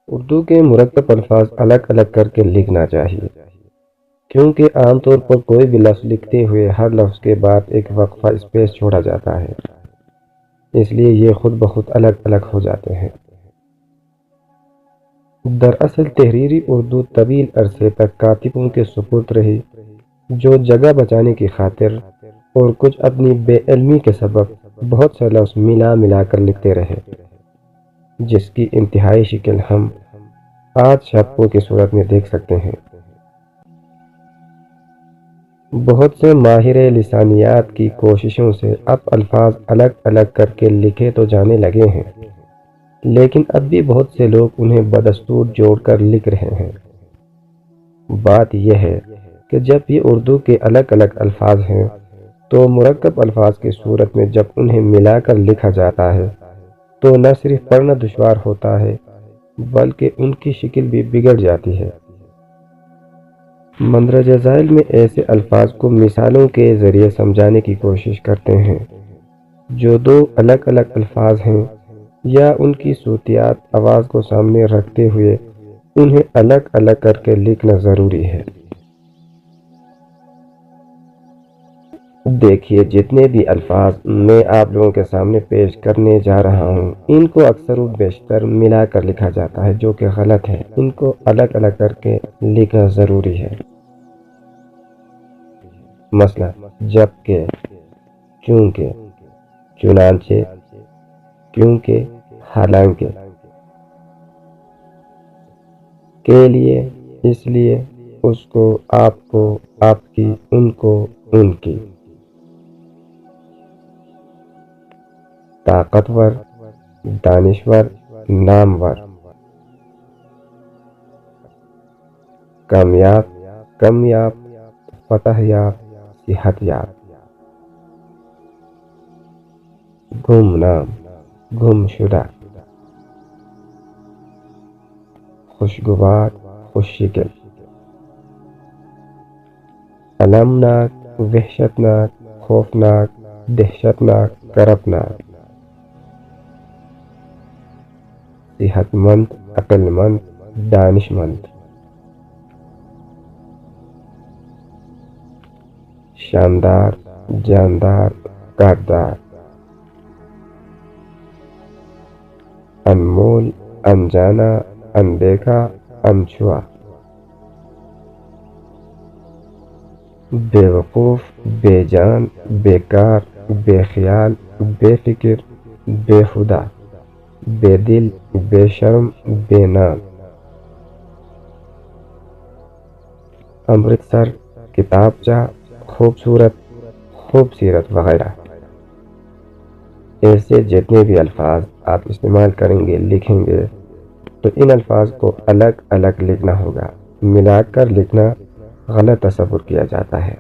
اردو کے مرکب الفاظ الگ الگ کر کے لکھنا چاہیے، کیونکہ عام طور پر کوئی بھی لفظ لکھتے ہوئے ہر لفظ کے بعد ایک وقفہ اسپیس چھوڑا جاتا ہے، اس لیے یہ خود بخود الگ الگ ہو جاتے ہیں۔ دراصل تحریری اردو طویل عرصے تک کاتبوں کے سپرد رہی، جو جگہ بچانے کی خاطر اور کچھ اپنی بے علمی کے سبب بہت سے لفظ ملا کر لکھتے رہے، جس کی انتہائی شکل ہم آج شبکوں کی صورت میں دیکھ سکتے ہیں۔ بہت سے ماہر لسانیات کی کوششوں سے اب الفاظ الگ الگ کر کے لکھے تو جانے لگے ہیں، لیکن اب بھی بہت سے لوگ انہیں بدستور جوڑ کر لکھ رہے ہیں۔ بات یہ ہے کہ جب یہ اردو کے الگ الگ الفاظ ہیں تو مرکب الفاظ کی صورت میں جب انہیں ملا کر لکھا جاتا ہے تو نہ صرف پڑھنا دشوار ہوتا ہے بلکہ ان کی شکل بھی بگڑ جاتی ہے۔ مندرجہ ذیل میں ایسے الفاظ کو مثالوں کے ذریعے سمجھانے کی کوشش کرتے ہیں جو دو الگ الگ الفاظ ہیں، یا ان کی صوتیات آواز کو سامنے رکھتے ہوئے انہیں الگ الگ کر کے لکھنا ضروری ہے۔ دیکھیے، جتنے بھی الفاظ میں آپ لوگوں کے سامنے پیش کرنے جا رہا ہوں ان کو اکثر و بیشتر ملا کر لکھا جاتا ہے، جو کہ غلط ہے۔ ان کو الگ الگ کر کے لکھنا ضروری ہے۔ مثلا جبکہ، چونکہ، چنانچہ، کیونکہ، حالانکہ، کے لیے، اس لیے، اس کو، آپ کو، آپ کی، ان کو، ان کی۔ طاقتور، دانشور، نامور۔ کامیاب، کمیاب، فتح یاب، صحت یاب۔ گمنام، گم شدہ۔ خوشگوار، خوش شکل۔ المناک، وحشتناک، خوفناک، دہشتناک، کربناک۔ صحت مند، عقل مند، دانش مند۔ شاندار، جاندار، کاردار۔ انمول، انجانا، اندیکھا، انچھوا۔ بے وقوف، بے جان، بیکار، بے خیال، بے فکر، بے خدا، بے دل، بے شرم، بے نام۔ امرتسر، کتابچہ، خوبصورت، خوبصیرت وغیرہ۔ ایسے جتنے بھی الفاظ آپ استعمال کریں گے، لکھیں گے، تو ان الفاظ کو الگ الگ لکھنا ہوگا۔ ملا کر لکھنا غلط تصور کیا جاتا ہے۔